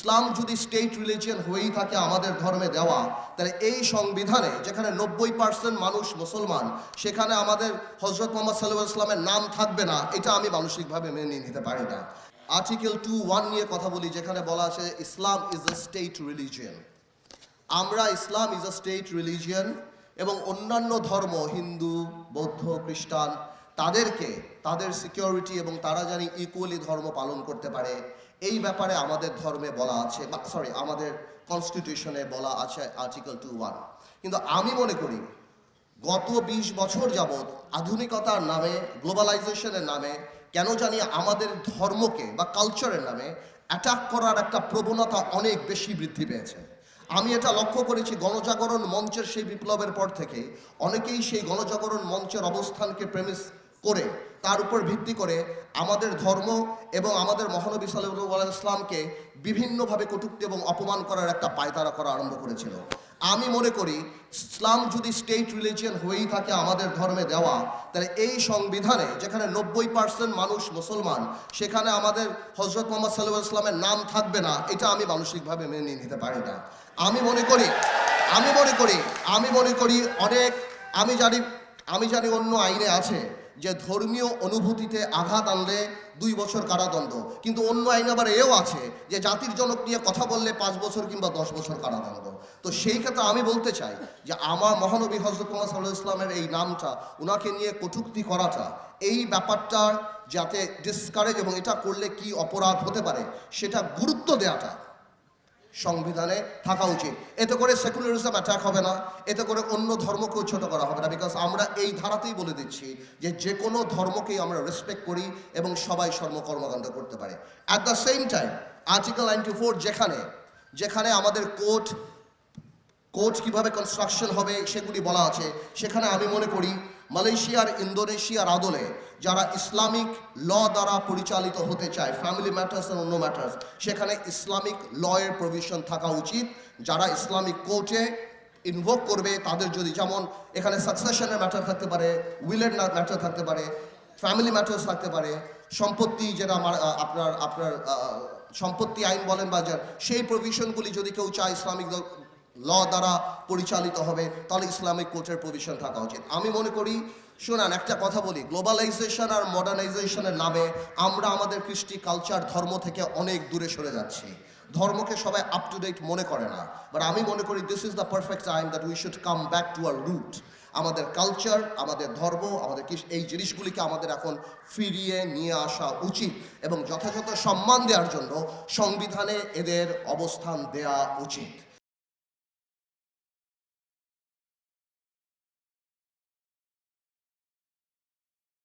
ইসলাম যদি state religion হয়েই থাকে আমাদের ধর্মে দেওয়া, তাহলে এই সংবিধানে যেখানে 90% মানুষ মুসলমান, সেখানে আমাদের হজরত মোহাম্মদ সাল্লাল্লাহু আলাইহি ওয়াসাল্লামের নাম থাকবে না, এটা আমি মানসিকভাবে মেনে নিতে পারি না। আর্টিকেল 2(1) নিয়ে কথা বলি, যেখানে বলা আছে ইসলাম ইজ এ স্টেট রিলিজিয়ন। আমরা ইসলাম ইজ এ স্টেট রিলিজিয়ন এবং অন্যান্য ধর্ম, হিন্দু, বৌদ্ধ, খ্রিস্টান, তাদেরকে তাদের সিকিউরিটি এবং তারা জানি ইকুয়ালি ধর্ম পালন করতে পারে, এই ব্যাপারে আমাদের ধর্মে বলা আছে, আমাদের কনস্টিটিউশনে বলা আছে আর্টিকেল 2(1). কিন্তু আমি মনে করি গত 20 বছর যাবৎ আধুনিকতার নামে, গ্লোবালাইজেশনের নামে কেন জানি আমাদের ধর্মকে বা কালচারের নামে অ্যাটাক করার একটা প্রবণতা অনেক বেশি বৃদ্ধি পেয়েছে। আমি এটা লক্ষ্য করেছি গণজাগরণ মঞ্চের সেই বিপ্লবের পর থেকে অনেকেই সেই গণজাগরণ মঞ্চের অবস্থানকে প্রেমিস করে, তার উপর ভিত্তি করে আমাদের ধর্ম এবং আমাদের মহানবী সাল্লাল্লাহু আলাইহি ওয়াসাল্লামকে বিভিন্নভাবে কটূক্তি এবং অপমান করার একটা পায়তারা করা আরম্ভ করেছিল। আমি মনে করি ইসলাম যদি স্টেট রিলিজিয়ন হয়েই থাকে আমাদের ধর্মে দেওয়া, তাহলে এই সংবিধানে যেখানে 90% মানুষ মুসলমান, সেখানে আমাদের হজরত মোহাম্মদ সাল্লাল্লাহু আলাইহি ওয়াসাল্লামের নাম থাকবে না, এটা আমি মানসিকভাবে মেনে নিতে পারি না। আমি মনে করি অনেক, আমি জানি অন্য আইনে আছে যে ধর্মীয় অনুভূতিতে আঘাত আনলে 2 বছর কারাদণ্ড, কিন্তু অন্য আইন আবার এও আছে যে জাতির জনক নিয়ে কথা বললে 5 বছর কিংবা 10 বছর কারাদণ্ড। তো সেই ক্ষেত্রে আমি বলতে চাই যে আমার মহানবী হযরত মুহাম্মদ সাল্লাল্লাহু আলাইহি ওয়াসাল্লামের এই নামটা, উনাকে নিয়ে কটূক্তি করাটা, এই ব্যাপারটার যাতে ডিসকারেজ এবং এটা করলে কি অপরাধ হতে পারে সেটা গুরুত্ব দেওয়াটা সংবিধানে থাকা উচিত। এতে করে সেকুলারিজম অ্যাটাক হবে না, এতে করে অন্য ধর্মকেও ছোট করা হবে না। বিকজ আমরা এই ধারাতেই বলে দিচ্ছি যে কোনো ধর্মকেই আমরা রেসপেক্ট করি এবং সবাই কর্মকাণ্ড করতে পারে। At the same time article 94 যেখানে আমাদের কোর্ট কিভাবে কনস্ট্রাকশন হবে সেগুলি বলা আছে, সেখানে আমি মনে করি মালয়েশিয়ার, ইন্দোনেশিয়ার আদলে যারা ইসলামিক ল দ্বারা পরিচালিত হতে চায়, ফ্যামিলি ম্যাটার্স আর অন্য ম্যাটার্স, সেখানে ইসলামিক লয়ের প্রভিশন থাকা উচিত। যারা ইসলামিক কোর্টে ইনভোক করবে তাদের যদি, যেমন এখানে সাকসেশনের ম্যাটার থাকতে পারে, উইলের ম্যাটার থাকতে পারে, ফ্যামিলি ম্যাটার্স থাকতে পারে, সম্পত্তি, যেটা আপনার সম্পত্তি আইন বলেন বা সেই প্রভিশনগুলি যদি কেউ চায় ইসলামিক ল দ্বারা পরিচালিত হবে, তাহলে ইসলামিক কোর্টের প্রভিশন থাকা উচিত। আমি মনে করি, শোনান একটা কথা বলি, গ্লোবালাইজেশন আর মডার্নাইজেশনের নামে আমরা আমাদের কৃষ্টি কালচার, ধর্ম থেকে অনেক দূরে সরে যাচ্ছি। ধর্মকে সবাই আপ টু ডেট মনে করে না, বাট আমি মনে করি this is the perfect time that we should come back to our root. আমাদের কালচার, আমাদের ধর্ম, আমাদের এই জিনিসগুলিকে আমাদের এখন ফিরিয়ে নিয়ে আসা উচিত এবং যথাযথ সম্মান দেওয়ার জন্য সংবিধানে এদের অবস্থান দেওয়া উচিত।